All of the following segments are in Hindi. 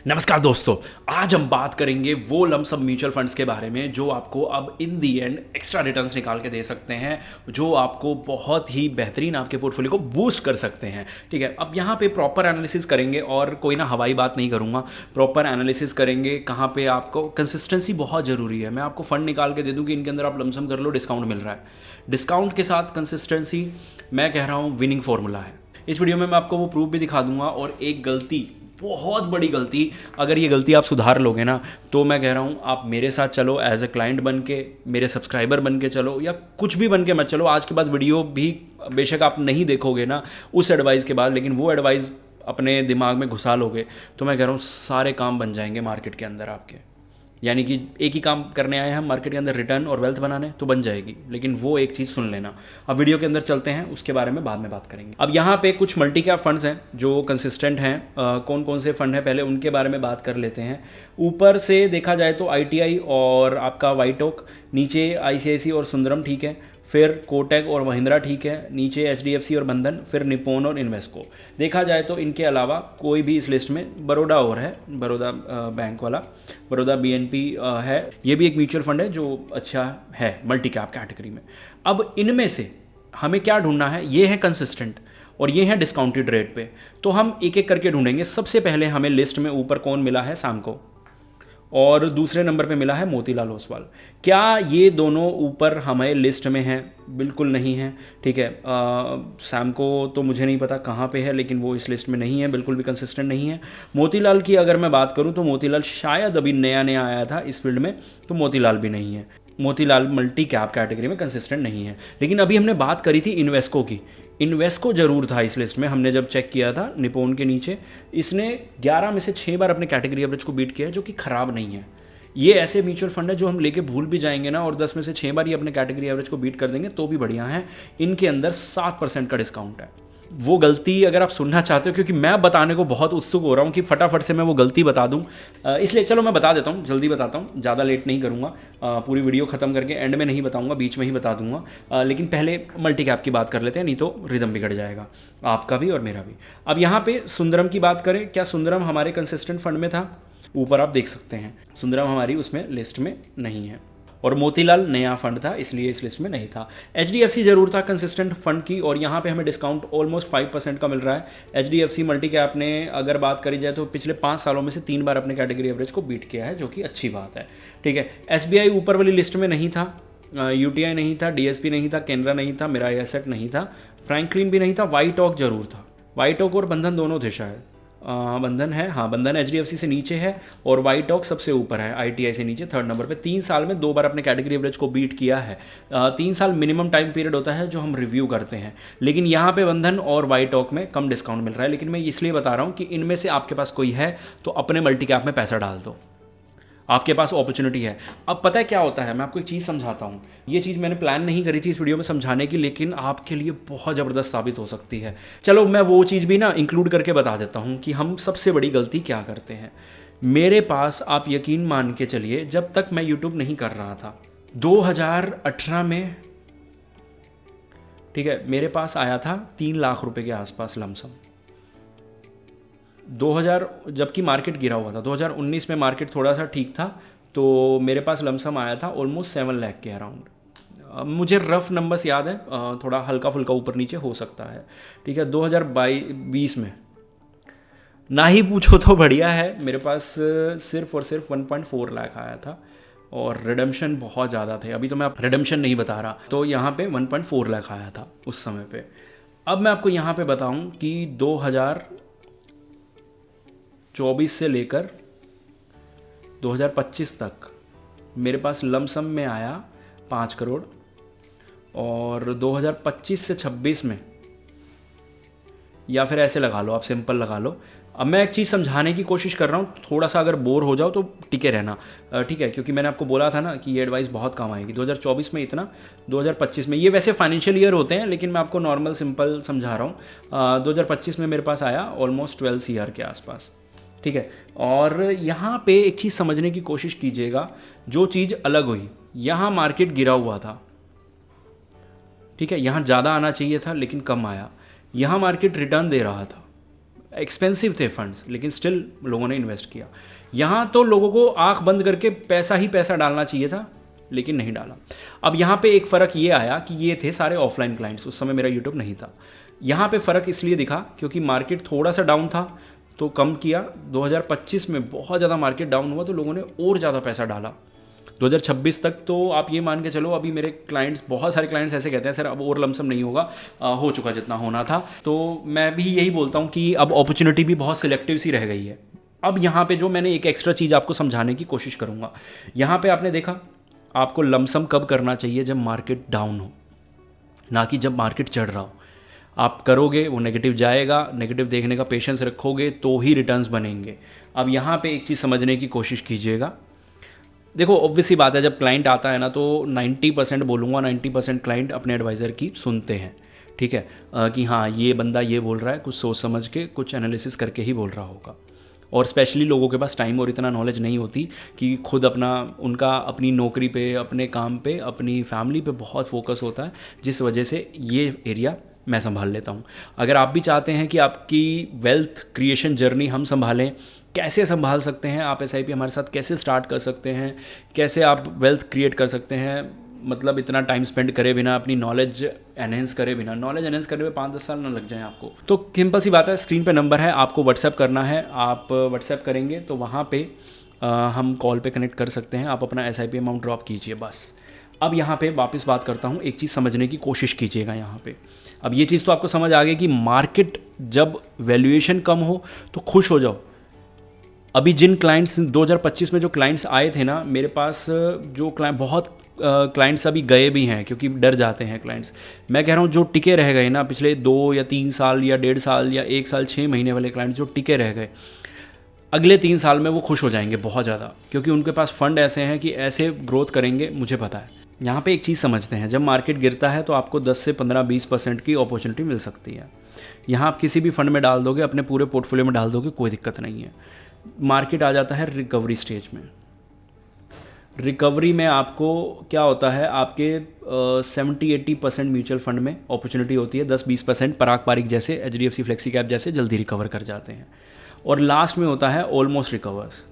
नमस्कार दोस्तों। आज हम बात करेंगे वो लमसम म्यूचुअल फंड्स के बारे में जो आपको अब इन दी एंड एक्स्ट्रा रिटर्न्स निकाल के दे सकते हैं, जो आपको बहुत ही बेहतरीन आपके पोर्टफोलियो को बूस्ट कर सकते हैं। ठीक है, अब यहाँ पे प्रॉपर एनालिसिस करेंगे और कोई ना हवाई बात नहीं करूँगा, प्रॉपर एनालिसिस करेंगे। कहाँ पे आपको कंसिस्टेंसी बहुत ज़रूरी है। मैं आपको फंड निकाल के दे दूँ कि इनके अंदर आप लमसम कर लो, डिस्काउंट मिल रहा है। डिस्काउंट के साथ कंसिस्टेंसी, मैं कह रहा हूँ विनिंग फॉर्मूला है। इस वीडियो में मैं आपको वो प्रूफ भी दिखा दूंगा। और एक गलती, बहुत बड़ी गलती, अगर ये गलती आप सुधार लोगे ना, तो मैं कह रहा हूँ आप मेरे साथ चलो, एज ए क्लाइंट बन के, मेरे सब्सक्राइबर बन के चलो, या कुछ भी बन के मत चलो। आज के बाद वीडियो भी बेशक आप नहीं देखोगे ना उस एडवाइस के बाद, लेकिन वो एडवाइस अपने दिमाग में घुसा लोगे तो मैं कह रहा हूँ सारे काम बन जाएंगे मार्केट के अंदर आपके। यानी कि एक ही काम करने आए हैं हम मार्केट के अंदर, रिटर्न और वेल्थ बनाने, तो बन जाएगी। लेकिन वो एक चीज़ सुन लेना। अब वीडियो के अंदर चलते हैं, उसके बारे में बाद में बात करेंगे। अब यहाँ पे कुछ मल्टी कैप फंड्स हैं जो कंसिस्टेंट हैं। कौन कौन से फंड हैं पहले उनके बारे में बात कर लेते हैं। ऊपर से देखा जाए तो ITI और आपका वाइटोक, नीचे ICICI और सुंदरम ठीक है, फिर कोटक और महिंद्रा ठीक है, नीचे HDFC और बंधन, फिर निप्पॉन और इन्वेस्को। देखा जाए तो इनके अलावा कोई भी इस लिस्ट में, बड़ौदा और है, बड़ौदा बैंक वाला, बड़ौदा BNP है। ये भी एक म्यूचुअल फंड है जो अच्छा है मल्टी कैप कैटेगरी में। अब इनमें से हमें क्या ढूंढना है, ये है कंसिस्टेंट और ये है डिस्काउंटेड रेट पे। तो हम एक एक करके ढूंढेंगे। सबसे पहले हमें लिस्ट में ऊपर कौन मिला है, सैमको, और दूसरे नंबर पे मिला है मोतीलाल ओसवाल। क्या ये दोनों ऊपर हमें लिस्ट में हैं? बिल्कुल नहीं है। ठीक है, सैमको तो मुझे नहीं पता कहाँ पे है, लेकिन वो इस लिस्ट में नहीं है, बिल्कुल भी कंसिस्टेंट नहीं है। मोतीलाल की अगर मैं बात करूँ तो मोतीलाल शायद अभी नया नया आया था इस फील्ड में, तो मोतीलाल भी नहीं है। मोतीलाल मल्टी कैप कैटेगरी में कंसिस्टेंट नहीं है। लेकिन अभी हमने बात करी थी इन्वेस्को की। इन्वेस्को जरूर था इस लिस्ट में, हमने जब चेक किया था निपोन के नीचे। इसने 11 में से 6 बार अपने कैटेगरी एवरेज को बीट किया है, जो कि खराब नहीं है। ये ऐसे म्यूचुअल फंड है जो हम लेके भूल भी जाएंगे ना, और 10 में से 6 बार ये अपने कैटेगरी एवरेज को बीट कर देंगे तो भी बढ़िया है। इनके अंदर 7% का डिस्काउंट है। वो गलती अगर आप सुनना चाहते हो, क्योंकि मैं बताने को बहुत उत्सुक हो रहा हूँ कि फटाफट से मैं वो गलती बता दूँ, इसलिए चलो मैं बता देता हूँ, जल्दी बताता हूँ, ज़्यादा लेट नहीं करूँगा। पूरी वीडियो ख़त्म करके एंड में नहीं बताऊँगा, बीच में ही बता दूँगा। लेकिन पहले मल्टी कैप की बात कर लेते हैं, नहीं तो रिदम बिगड़ जाएगा आपका भी और मेरा भी। अब यहाँ पे सुंदरम की बात करें, क्या सुंदरम हमारे कंसिस्टेंट फंड में था? ऊपर आप देख सकते हैं सुंदरम हमारी उसमें लिस्ट में नहीं है। और मोतीलाल नया फंड था, इसलिए इस लिस्ट में नहीं था। HDFC जरूर था कंसिस्टेंट फंड की, और यहाँ पे हमें डिस्काउंट ऑलमोस्ट 5% का मिल रहा है। HDFC मल्टी कैप ने अगर बात करी जाए तो पिछले 5 सालों में से 3 बार अपने कैटेगरी एवरेज को बीट किया है, जो कि अच्छी बात है। ठीक है, SBI ऊपर वाली लिस्ट में नहीं था, UTI नहीं था, DSP नहीं था, केनरा नहीं था, मिराई एसेट नहीं था, फ्रैंकलिन भी नहीं था, वाइटॉक जरूर था। वाइटॉक और बंधन दोनों थे शायद। बंधन है, हाँ बंधन HDFC से नीचे है, और वाइटॉक सबसे ऊपर है ITI से नीचे 3rd नंबर पे। 3 साल में 2 बार अपने कैटेगरी एवरेज को बीट किया है। 3 साल मिनिमम टाइम पीरियड होता है जो हम रिव्यू करते हैं, लेकिन यहाँ पे बंधन और वाइटॉक में कम डिस्काउंट मिल रहा है। लेकिन मैं इसलिए बता रहा हूँ कि इनमें से आपके पास कोई है तो अपने मल्टी कैप में पैसा डाल दो, आपके पास अपॉर्चुनिटी है। अब पता है क्या होता है, मैं आपको एक चीज़ समझाता हूँ। ये चीज़ मैंने प्लान नहीं करी थी इस वीडियो में समझाने की, लेकिन आपके लिए बहुत ज़बरदस्त साबित हो सकती है। चलो मैं वो चीज़ भी ना इंक्लूड करके बता देता हूँ कि हम सबसे बड़ी गलती क्या करते हैं। मेरे पास, आप यकीन मान के चलिए, जब तक मैं यूट्यूब नहीं कर रहा था 2018 में, ठीक है, मेरे पास आया था 3 लाख रुपए के आसपास लमसम। 2000, जबकि मार्केट गिरा हुआ था, 2019 में मार्केट थोड़ा सा ठीक था, तो मेरे पास लमसम आया था ऑलमोस्ट 7 लाख के अराउंड। मुझे रफ नंबर्स याद है, थोड़ा हल्का फुल्का ऊपर नीचे हो सकता है। ठीक है, 2020 में, ना ही पूछो तो बढ़िया है, मेरे पास सिर्फ और सिर्फ 1.4 लाख आया था, और रिडम्पशन बहुत ज़्यादा थे। अभी तो मैं रिडम्पशन नहीं बता रहा, तो यहाँ पे 1.4 लाख आया था उस समय पे। अब मैं आपको यहाँ पे बताऊँ कि 2024 से लेकर 2025 तक मेरे पास लमसम में आया 5 करोड़, और 2025 से 26 में, या फिर ऐसे लगा लो, आप सिंपल लगा लो। अब मैं एक चीज़ समझाने की कोशिश कर रहा हूँ, थोड़ा सा अगर बोर हो जाओ तो टिके रहना, ठीक है, क्योंकि मैंने आपको बोला था ना कि ये एडवाइस बहुत काम आएगी। 2024 में इतना, 2025 में, ये वैसे फाइनेंशियल ईयर होते हैं, लेकिन मैं आपको नॉर्मल सिंपल समझा रहा हूँ। 2025 में मेरे पास आया ऑलमोस्ट 12 CR के आसपास। ठीक है, और यहाँ पे एक चीज़ समझने की कोशिश कीजिएगा, जो चीज़ अलग हुई, यहाँ मार्केट गिरा हुआ था, ठीक है, यहाँ ज़्यादा आना चाहिए था लेकिन कम आया। यहाँ मार्केट रिटर्न दे रहा था, एक्सपेंसिव थे फंड्स, लेकिन स्टिल लोगों ने इन्वेस्ट किया। यहाँ तो लोगों को आंख बंद करके पैसा ही पैसा डालना चाहिए था, लेकिन नहीं डाला। अब यहाँ पे एक फ़र्क ये आया कि ये थे सारे ऑफलाइन क्लाइंट्स, उस समय मेरा यूट्यूब नहीं था। यहाँ पे फ़र्क इसलिए दिखा क्योंकि मार्केट थोड़ा सा डाउन था तो कम किया। 2025 में बहुत ज़्यादा मार्केट डाउन हुआ तो लोगों ने और ज़्यादा पैसा डाला। 2026 तक तो आप ये मान के चलो, अभी मेरे क्लाइंट्स, बहुत सारे क्लाइंट्स ऐसे कहते हैं सर अब और लमसम नहीं होगा, हो चुका जितना होना था। तो मैं भी यही बोलता हूँ कि अब अपॉर्चुनिटी भी बहुत सिलेक्टिव सी रह गई है। अब यहाँ पे जो मैंने एक एक्स्ट्रा चीज़ आपको समझाने की कोशिश करूँगा, यहाँ पे आपने देखा आपको लमसम कब करना चाहिए, जब मार्केट डाउन हो, ना कि जब मार्केट चढ़ रहा हो। आप करोगे वो नेगेटिव जाएगा, नेगेटिव देखने का पेशेंस रखोगे तो ही रिटर्न्स बनेंगे। अब यहाँ पे एक चीज़ समझने की कोशिश कीजिएगा। देखो ऑब्वियस सी बात है, जब क्लाइंट आता है ना तो 90% बोलूँगा, 90% क्लाइंट अपने एडवाइज़र की सुनते हैं, ठीक है, कि हाँ ये बंदा ये बोल रहा है, कुछ सोच समझ के कुछ एनालिसिस करके ही बोल रहा होगा। और स्पेशली लोगों के पास टाइम और इतना नॉलेज नहीं होती कि खुद उनका अपनी नौकरी पे, अपने काम पे, अपनी फैमिली पे बहुत फोकस होता है, जिस वजह से ये एरिया मैं संभाल लेता हूँ। अगर आप भी चाहते हैं कि आपकी वेल्थ क्रिएशन जर्नी हम संभालें, कैसे संभाल सकते हैं आप SIP हमारे साथ, कैसे स्टार्ट कर सकते हैं, कैसे आप वेल्थ क्रिएट कर सकते हैं, मतलब इतना टाइम स्पेंड करे बिना, अपनी नॉलेज एनहेंस करे बिना, नॉलेज एनहेंस करने में 5-10 साल ना लग जाए आपको, तो सिंपल सी बात है, स्क्रीन पे नंबर है, आपको व्हाट्सएप करना है। आप व्हाट्सएप करेंगे तो वहाँ पे हम कॉल पे कनेक्ट कर सकते हैं। आप अपना SIP अमाउंट ड्रॉप कीजिए बस। अब यहाँ पे वापस बात करता हूँ, एक चीज़ समझने की कोशिश कीजिएगा यहाँ पे। अब ये चीज़ तो आपको समझ आ गई कि मार्केट जब वैल्यूएशन कम हो तो खुश हो जाओ। अभी जिन क्लाइंट्स 2025 में जो क्लाइंट्स आए थे ना मेरे पास, जो बहुत क्लाइंट्स अभी गए भी हैं क्योंकि डर जाते हैं क्लाइंट्स। मैं कह रहा हूँ जो टिके रह गए ना पिछले 2 या 3 साल या 1.5 साल या 1 साल 6 महीने वाले क्लाइंट्स जो टिके रह गए, अगले 3 साल में वो खुश हो जाएंगे बहुत ज़्यादा, क्योंकि उनके पास फंड ऐसे हैं कि ऐसे ग्रोथ करेंगे, मुझे पता है। यहाँ पे एक चीज़ समझते हैं, जब मार्केट गिरता है तो आपको 10 से 15-20% की अपॉर्चुनिटी मिल सकती है। यहाँ आप किसी भी फंड में डाल दोगे, अपने पूरे पोर्टफोलियो में डाल दोगे, कोई दिक्कत नहीं है। मार्केट आ जाता है रिकवरी स्टेज में। रिकवरी में आपको क्या होता है, आपके 70-80% म्यूचुअल फंड में अपॉर्चुनिटी होती है, 10-20% पराग पारिक जैसे, HDFC फ्लेक्सी कैप जैसे जल्दी रिकवर कर जाते हैं, और लास्ट में होता है ऑलमोस्ट रिकवर्स।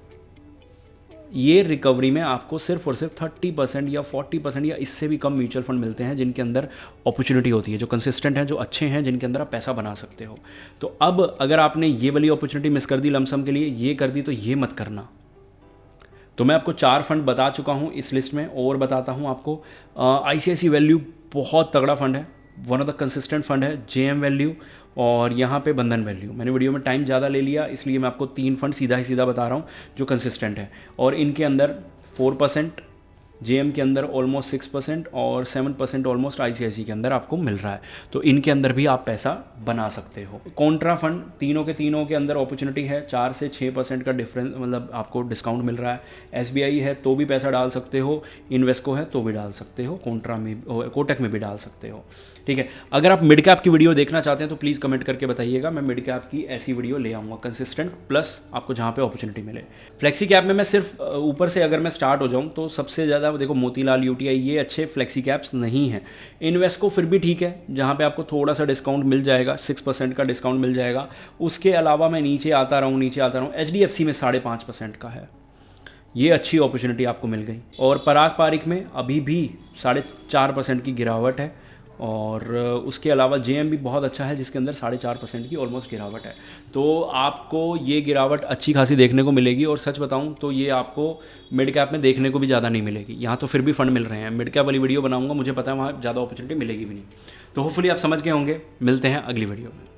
ये रिकवरी में आपको सिर्फ और सिर्फ 30% या 40% या इससे भी कम म्यूचुअल फंड मिलते हैं जिनके अंदर अपॉर्चुनिटी होती है, जो कंसिस्टेंट हैं, जो अच्छे हैं, जिनके अंदर आप पैसा बना सकते हो। तो अब अगर आपने ये वाली अपॉर्चुनिटी मिस कर दी लमसम के लिए, ये कर दी, तो ये मत करना। तो मैं आपको 4 फंड बता चुका हूँ इस लिस्ट में, और बताता हूँ आपको। ICICI वैल्यू बहुत तगड़ा फंड है, one of the consistent fund है। JM वैल्यू और यहाँ पे बंधन वैल्यू। मैंने वीडियो में टाइम ज़्यादा ले लिया, इसलिए मैं आपको 3 फंड सीधा ही सीधा बता रहा हूँ जो कंसिस्टेंट है, और इनके अंदर 4%, JM के अंदर ऑलमोस्ट 6% और 7% ऑलमोस्ट ICICI के अंदर आपको मिल रहा है। तो इनके अंदर भी आप पैसा बना सकते हो। कॉन्ट्रा फंड तीनों के अंदर अपॉर्चुनिटी है, 4 से 6% का डिफरेंस, मतलब आपको डिस्काउंट मिल रहा है। SBI है तो भी पैसा डाल सकते हो, इन्वेस्को है तो भी डाल सकते हो, कॉन्ट्रा में, कोटक में भी डाल सकते हो, ठीक है। अगर आप मिड कैप की वीडियो देखना चाहते हैं तो प्लीज़ कमेंट करके बताइएगा, मैं मिड कैप की ऐसी वीडियो ले आऊँगा कंसिस्टेंट, प्लस आपको जहाँ पे अपॉर्चुनिटी मिले। फ्लेक्सी कैप में मैं सिर्फ ऊपर से अगर मैं स्टार्ट हो जाऊँ तो सबसे ज़्यादा देखो मोतीलाल, UTI ये अच्छे फ्लेक्सी कैप्स नहीं हैं। इन्वेस्को फिर भी ठीक है, जहाँ पे आपको थोड़ा सा डिस्काउंट मिल जाएगा, 6% का डिस्काउंट मिल जाएगा। उसके अलावा मैं नीचे आता रहा हूँ, HDFC में 5.5% का है, ये अच्छी अपॉर्चुनिटी आपको मिल गई। और पराग पारिक में अभी भी 4.5% की गिरावट है, और उसके अलावा JM भी बहुत अच्छा है जिसके अंदर 4.5% की ऑलमोस्ट गिरावट है। तो आपको ये गिरावट अच्छी खासी देखने को मिलेगी, और सच बताऊं तो ये आपको मिड कैप में देखने को भी ज़्यादा नहीं मिलेगी। यहाँ तो फिर भी फंड मिल रहे हैं, मिड कैप वाली वीडियो बनाऊंगा, मुझे पता है वहाँ ज़्यादा अपॉर्चुनिटी मिलेगी भी नहीं। तो होपफुली आप समझ गए होंगे, मिलते हैं अगली वीडियो में।